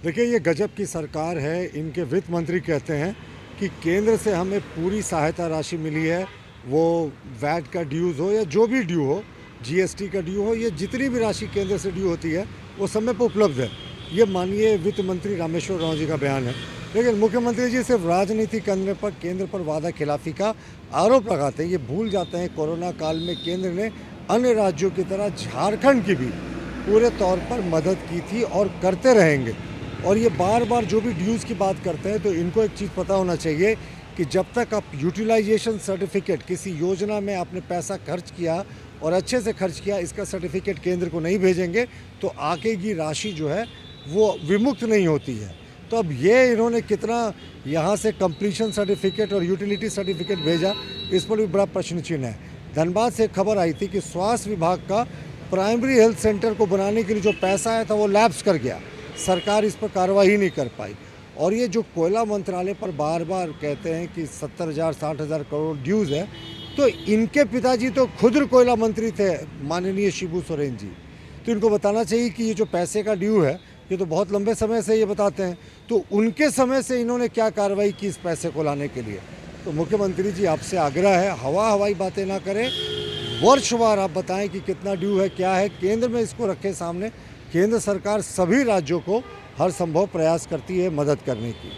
देखिए, ये गजब की सरकार है। इनके वित्त मंत्री कहते हैं कि केंद्र से हमें पूरी सहायता राशि मिली है। वो वैट का ड्यूज़ हो या जो भी ड्यू हो, जीएसटी का ड्यू हो, ये जितनी भी राशि केंद्र से ड्यू होती है वो समय पर उपलब्ध है। ये माननीय वित्त मंत्री रामेश्वर राव जी का बयान है। लेकिन मुख्यमंत्री जी सिर्फ राजनीति करने पर केंद्र पर वादा खिलाफी का आरोप लगाते हैं। ये भूल जाते हैं कोरोना काल में केंद्र ने अन्य राज्यों की तरह झारखंड की भी पूरे तौर पर मदद की थी और करते रहेंगे। और ये बार बार जो भी ड्यूज़ की बात करते हैं, तो इनको एक चीज़ पता होना चाहिए कि जब तक आप यूटिलाइजेशन सर्टिफिकेट, किसी योजना में आपने पैसा खर्च किया और अच्छे से खर्च किया, इसका सर्टिफिकेट केंद्र को नहीं भेजेंगे तो आगे की राशि जो है वो विमुक्त नहीं होती है। तो अब ये इन्होंने कितना यहाँ से कंप्लीशन सर्टिफिकेट और यूटिलिटी सर्टिफिकेट भेजा, इस पर भी बड़ा प्रश्न चिन्ह है। धनबाद से खबर आई थी कि स्वास्थ्य विभाग का प्राइमरी हेल्थ सेंटर को बनाने के लिए जो पैसा आया था वो लैप्स कर गया। सरकार इस पर कार्रवाई नहीं कर पाई। और ये जो कोयला मंत्रालय पर बार बार कहते हैं कि 70,000 60,000 करोड़ ड्यूज़ है, तो इनके पिताजी तो खुद कोयला मंत्री थे, माननीय शिबू सोरेन जी। तो इनको बताना चाहिए कि ये जो पैसे का ड्यू है, ये तो बहुत लंबे समय से ये बताते हैं, तो उनके समय से इन्होंने क्या कार्रवाई की इस पैसे को लाने के लिए। तो मुख्यमंत्री जी, आपसे आग्रह है, हवाई बातें ना करें, वर्षवार आप बताएं कि कितना ड्यू है, क्या है, केंद्र में इसको रखें सामने। केंद्र सरकार सभी राज्यों को हर संभव प्रयास करती है मदद करने की।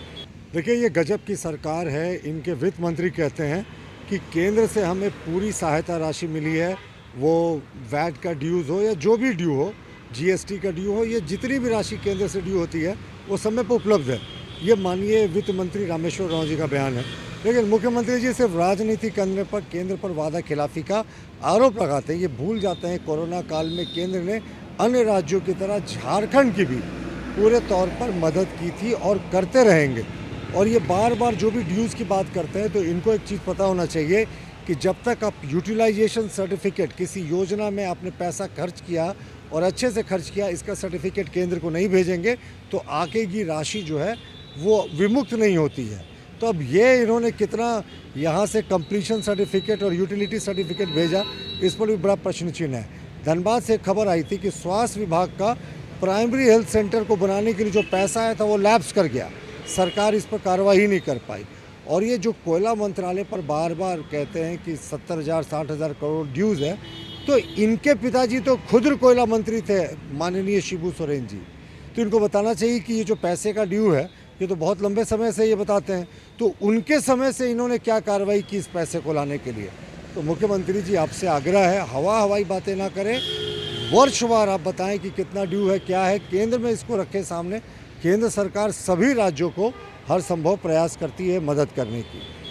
देखिए, ये गजब की सरकार है। इनके वित्त मंत्री कहते हैं कि केंद्र से हमें पूरी सहायता राशि मिली है। वो वैट का ड्यूज़ हो या जो भी ड्यू हो, जीएसटी का ड्यू हो, ये जितनी भी राशि केंद्र से ड्यू होती है वो समय पर उपलब्ध है। ये माननीय वित्त मंत्री रामेश्वर राव जी का बयान है। लेकिन मुख्यमंत्री जी सिर्फ राजनीति करने पर केंद्र पर वादा खिलाफी का आरोप लगाते हैं। ये भूल जाते हैं कोरोना काल में केंद्र ने अन्य राज्यों की तरह झारखंड की भी पूरे तौर पर मदद की थी और करते रहेंगे। और ये बार बार जो भी ड्यूज़ की बात करते हैं, तो इनको एक चीज़ पता होना चाहिए कि जब तक आप यूटिलाइजेशन सर्टिफिकेट, किसी योजना में आपने पैसा खर्च किया और अच्छे से खर्च किया, इसका सर्टिफिकेट केंद्र को नहीं भेजेंगे तो आगे की राशि जो है वो विमुक्त नहीं होती है। तो अब ये इन्होंने कितना यहाँ से कंप्लीशन सर्टिफिकेट और यूटिलिटी सर्टिफिकेट भेजा, इस पर भी बड़ा प्रश्न चिन्ह है। धनबाद से खबर आई थी कि स्वास्थ्य विभाग का प्राइमरी हेल्थ सेंटर को बनाने के लिए जो पैसा आया था वो लैप्स कर गया। सरकार इस पर कार्रवाई नहीं कर पाई। और ये जो कोयला मंत्रालय पर बार बार कहते हैं कि 70,000 60,000 करोड़ ड्यूज़ है, तो इनके पिताजी तो खुद कोयला मंत्री थे, माननीय शिबू सोरेन जी। तो इनको बताना चाहिए कि ये जो पैसे का ड्यू है, ये तो बहुत लंबे समय से ये बताते हैं, तो उनके समय से इन्होंने क्या कार्रवाई की इस पैसे को लाने के लिए। तो मुख्यमंत्री जी, आपसे आग्रह है, हवाई बातें ना करें, वर्षवार आप बताएं कि कितना ड्यू है, क्या है, केंद्र में इसको रखें सामने। केंद्र सरकार सभी राज्यों को हर संभव प्रयास करती है मदद करने की।